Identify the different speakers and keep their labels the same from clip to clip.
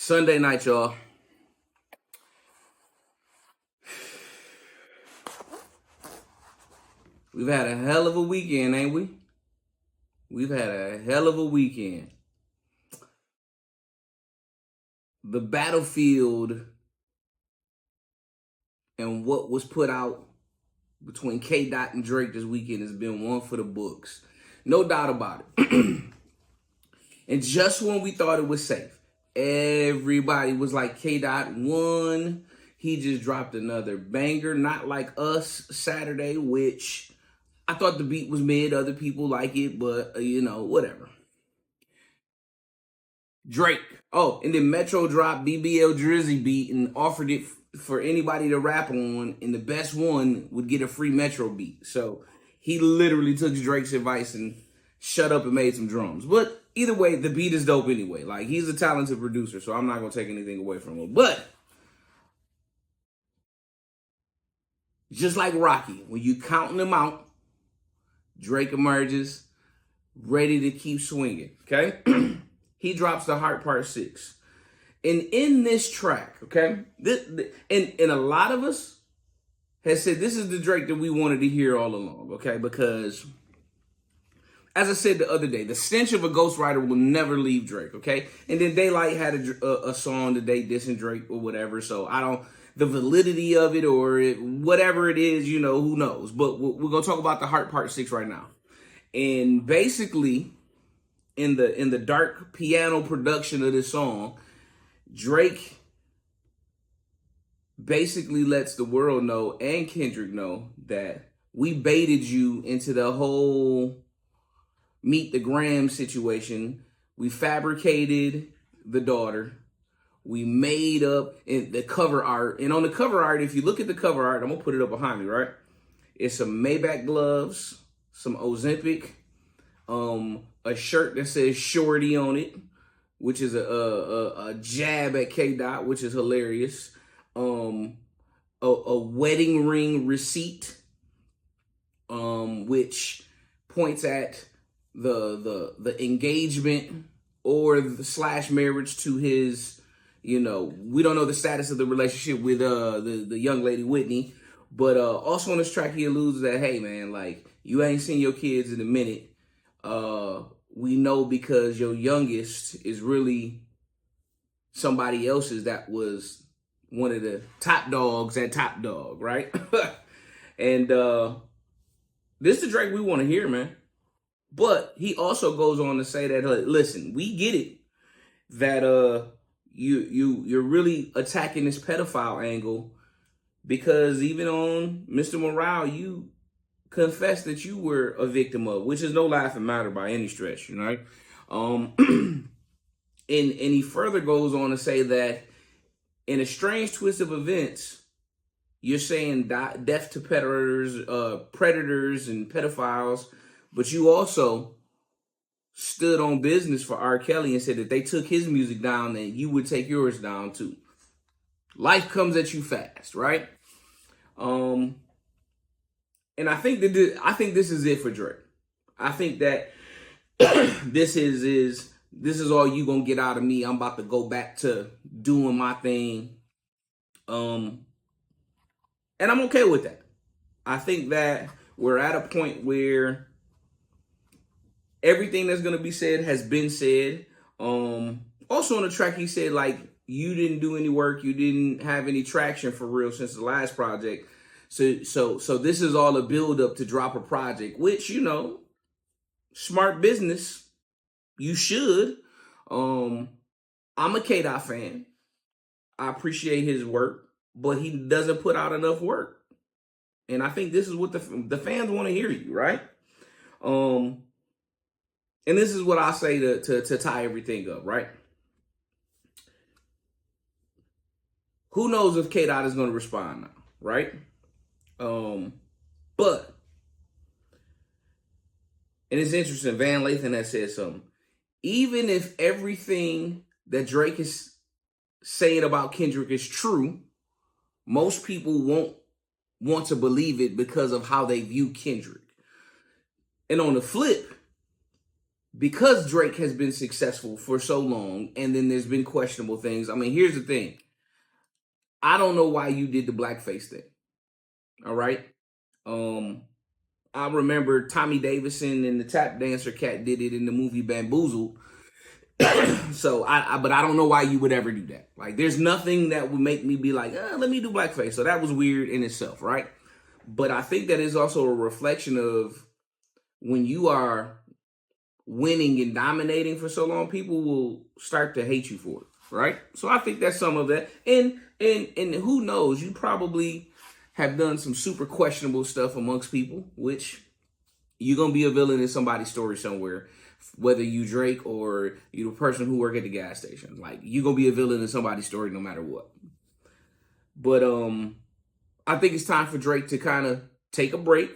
Speaker 1: Sunday night, y'all. We've had a hell of a weekend, ain't we? We've had a hell of a weekend. The battlefield and what was put out between K. Dot and Drake this weekend has been one for the books. No doubt about it. And just when we thought it was safe, everybody was like, K. Dot won. He just dropped another banger, not like Us Saturday, which I thought the beat was mid. Other people like it, but, whatever. Drake. Oh, and then Metro dropped BBL Drizzy beat and offered it for anybody to rap on, and the best one would get a free Metro beat. So he literally took Drake's advice and shut up and made some drums. But either way, the beat is dope anyway. Like, he's a talented producer, so I'm not going to take anything away from him. But just like Rocky, when you counting them out, Drake emerges ready to keep swinging, okay? He drops the Heart Part 6. And in this track, okay, and a lot of us has said this is the Drake that we wanted to hear all along, okay? Because, as I said the other day, the stench of a ghostwriter will never leave Drake, okay? And then Daylight had a song today dissing Drake or whatever, so the validity of it or whatever it is, who knows? But we're going to talk about the Heart Part 6 right now. And basically, in the dark piano production of this song, Drake basically lets the world know and Kendrick know that we baited you into the whole Meet the Graham situation. We fabricated the daughter. We made up in the cover art. And on the cover art, if you look at the cover art, I'm going to put it up behind me, right? It's some Maybach gloves, some Ozempic, a shirt that says Shorty on it, which is a jab at K. Dot, which is hilarious. A wedding ring receipt, which points at the engagement or the / marriage to his, we don't know the status of the relationship with the young lady Whitney, but also on this track he alludes that, hey man, like, you ain't seen your kids in a minute. We know because your youngest is really somebody else's that was one of the top dogs at Top Dog, right? And this is the Drake we want to hear, man. But he also goes on to say that, listen, we get it that you're really attacking this pedophile angle because even on Mr. Morale, you confess that you were a victim of, which is no laughing matter by any stretch, right? And he further goes on to say that in a strange twist of events, you're saying death to predators and pedophiles, but you also stood on business for R. Kelly and said that they took his music down and you would take yours down too. Life comes at you fast, right? And I think this is it for Drake. I think that this is all you gonna get out of me. I'm about to go back to doing my thing. And I'm okay with that. I think that we're at a point where everything that's gonna be said has been said. Also on the track, he said, like, you didn't do any work, you didn't have any traction for real since the last project. So this is all a build up to drop a project, which, smart business. You should. I'm a K-Dot fan. I appreciate his work, but he doesn't put out enough work. And I think this is what the fans want to hear you, right? And this is what I say to tie everything up, right? Who knows if K-Dot is going to respond now, right? But, and it's interesting, Van Lathan has said something. Even if everything that Drake is saying about Kendrick is true, most people won't want to believe it because of how they view Kendrick. And on the flip, because Drake has been successful for so long, and then there's been questionable things. I mean, here's the thing. I don't know why you did the blackface thing. All right. Um, I remember Tommy Davidson and the tap dancer cat did it in the movie Bamboozled. So but I don't know why you would ever do that. Like, there's nothing that would make me be like, let me do blackface. So that was weird in itself, right? But I think that is also a reflection of when you are winning and dominating for so long, people will start to hate you for it, right? So I think that's some of that. And who knows, you probably have done some super questionable stuff amongst people, which you're gonna be a villain in somebody's story somewhere, whether you Drake or you the person who work at the gas station. Like, you're gonna be a villain in somebody's story no matter what. But I think it's time for Drake to kind of take a break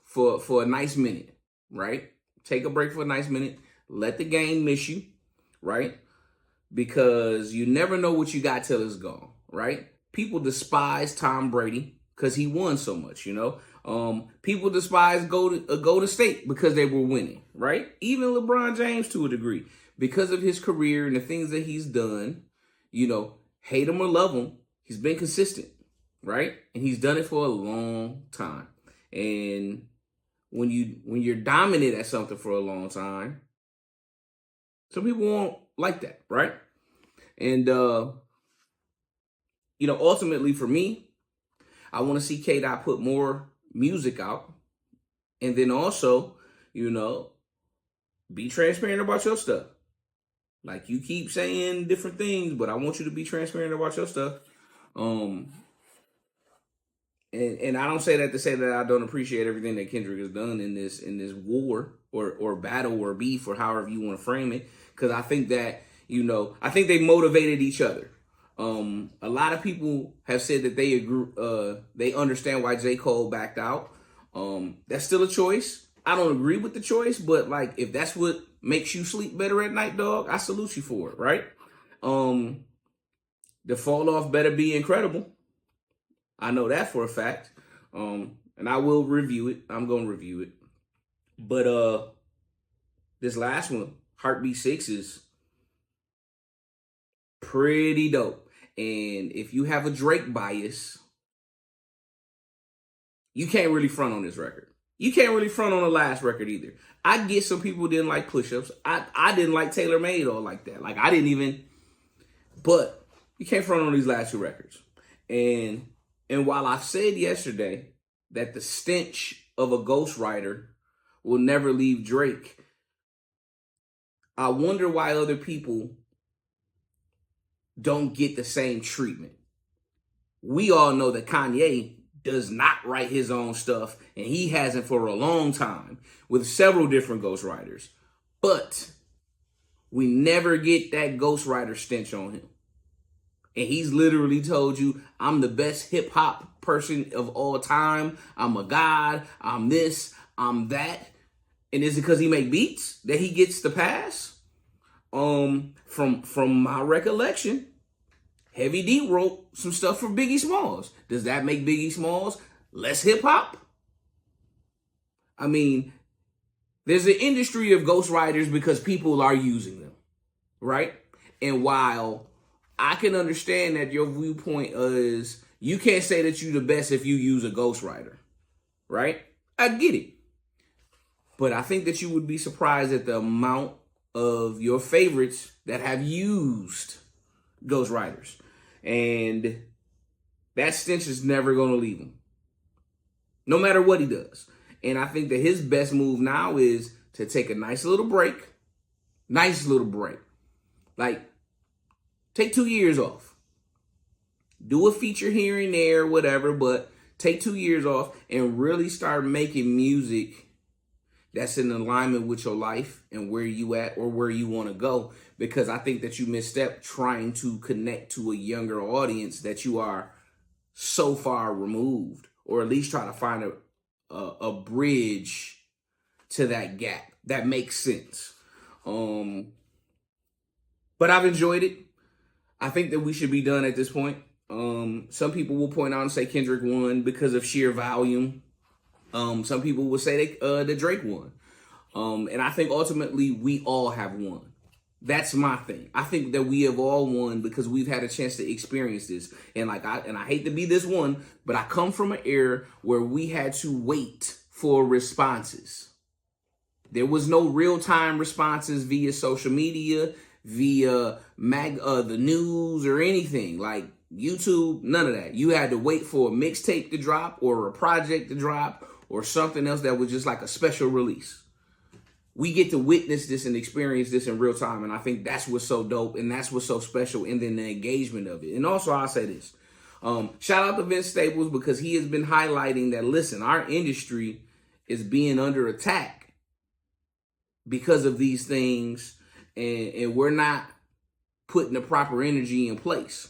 Speaker 1: for a nice minute, right? Take a break for a nice minute. Let the game miss you, right? Because you never know what you got till it's gone, right? People despise Tom Brady because he won so much, you know? People despise Golden State because they were winning, right? Even LeBron James to a degree, because of his career and the things that he's done, you know, hate him or love him, he's been consistent, right? And he's done it for a long time. And when you're dominant at something for a long time, some people won't like that, right? And you know, ultimately for me, I want to see K-Dot put more music out, and then also, you know, be transparent about your stuff. Like, you keep saying different things, but I want you to be transparent about your stuff. And I don't say that to say that I don't appreciate everything that Kendrick has done in this war or battle or beef or however you want to frame it, because I think that, you know, I think they motivated each other. A lot of people have said that they agree, they understand why J. Cole backed out. That's still a choice. I don't agree with the choice, but like, if that's what makes you sleep better at night, dog, I salute you for it, right? The fall off better be incredible. I know that for a fact. And I will review it. I'm gonna review it. But this last one, Heartbeat 6, is pretty dope. And if you have a Drake bias, you can't really front on this record. You can't really front on the last record either. I get some people didn't like push-ups. I didn't like Taylor Made or like that. Like, I didn't even, but you can't front on these last two records. And while I said yesterday that the stench of a ghostwriter will never leave Drake, I wonder why other people don't get the same treatment. We all know that Kanye does not write his own stuff, and he hasn't for a long time, with several different ghostwriters. But we never get that ghostwriter stench on him. And he's literally told you, I'm the best hip hop person of all time. I'm a god. I'm this. I'm that. And is it because he make beats that he gets the pass? From my recollection, Heavy D wrote some stuff for Biggie Smalls. Does that make Biggie Smalls less hip hop? I mean, there's an industry of ghostwriters because people are using them, right? And while I can understand that your viewpoint is you can't say that you're the best if you use a ghostwriter, right? I get it. But I think that you would be surprised at the amount of your favorites that have used ghostwriters. And that stench is never going to leave him, no matter what he does. And I think that his best move now is to take a nice little break. Nice little break. Like, take 2 years off. Do a feature here and there, whatever, but take 2 years off and really start making music that's in alignment with your life and where you at or where you want to go. Because I think that you misstep trying to connect to a younger audience that you are so far removed, or at least try to find a bridge to that gap that makes sense. But I've enjoyed it. I think that we should be done at this point. Some people will point out and say Kendrick won because of sheer volume. Some people will say that Drake won. And I think ultimately we all have won. That's my thing. I think that we have all won because we've had a chance to experience this. And I hate to be this one, but I come from an era where we had to wait for responses. There was no real-time responses via social media, via the news or anything like YouTube, none of that. You had to wait for a mixtape to drop or a project to drop or something else that was just like a special release. We get to witness this and experience this in real time. And I think that's what's so dope and that's what's so special, and then the engagement of it. And also, I'll say this. Shout out to Vince Staples, because he has been highlighting that, listen, our industry is being under attack because of these things, and we're not putting the proper energy in place.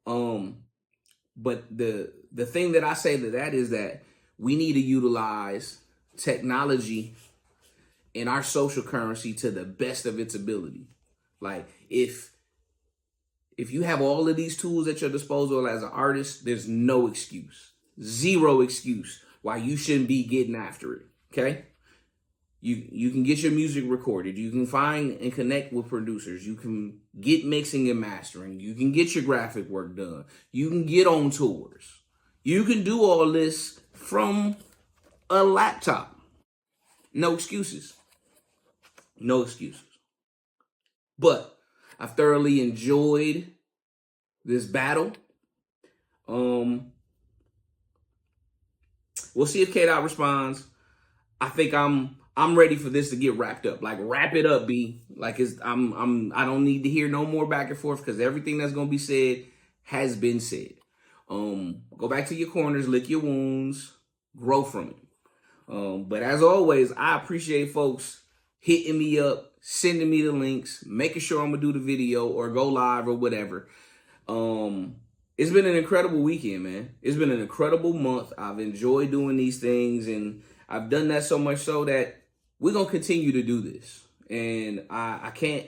Speaker 1: But the thing that I say to that is that we need to utilize technology in our social currency to the best of its ability. Like, if you have all of these tools at your disposal as an artist, there's no excuse, zero excuse why you shouldn't be getting after it. Okay. You can get your music recorded. You can find and connect with producers. You can get mixing and mastering. You can get your graphic work done. You can get on tours. You can do all this from a laptop. No excuses. No excuses. But I thoroughly enjoyed this battle. We'll see if K-Dot responds. I think I'm ready for this to get wrapped up. Like, wrap it up, B. Like, I don't need to hear no more back and forth, because everything that's gonna be said has been said. Go back to your corners, lick your wounds, grow from it. But as always, I appreciate folks hitting me up, sending me the links, making sure I'm gonna do the video or go live or whatever. It's been an incredible weekend, man. It's been an incredible month. I've enjoyed doing these things, and I've done that so much so that we're gonna continue to do this. And I can't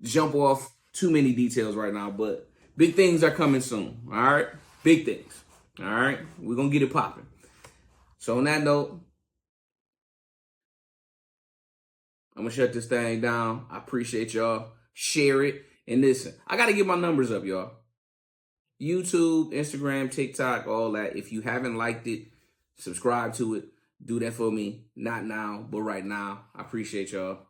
Speaker 1: jump off too many details right now, but big things are coming soon. All right, big things. All right, we're gonna get it popping. So on that note, I'm gonna shut this thing down. I appreciate y'all. Share it. And listen, I gotta get my numbers up, y'all. YouTube, Instagram, TikTok, all that. If you haven't liked it, subscribe to it. Do that for me. Not now, but right now. I appreciate y'all.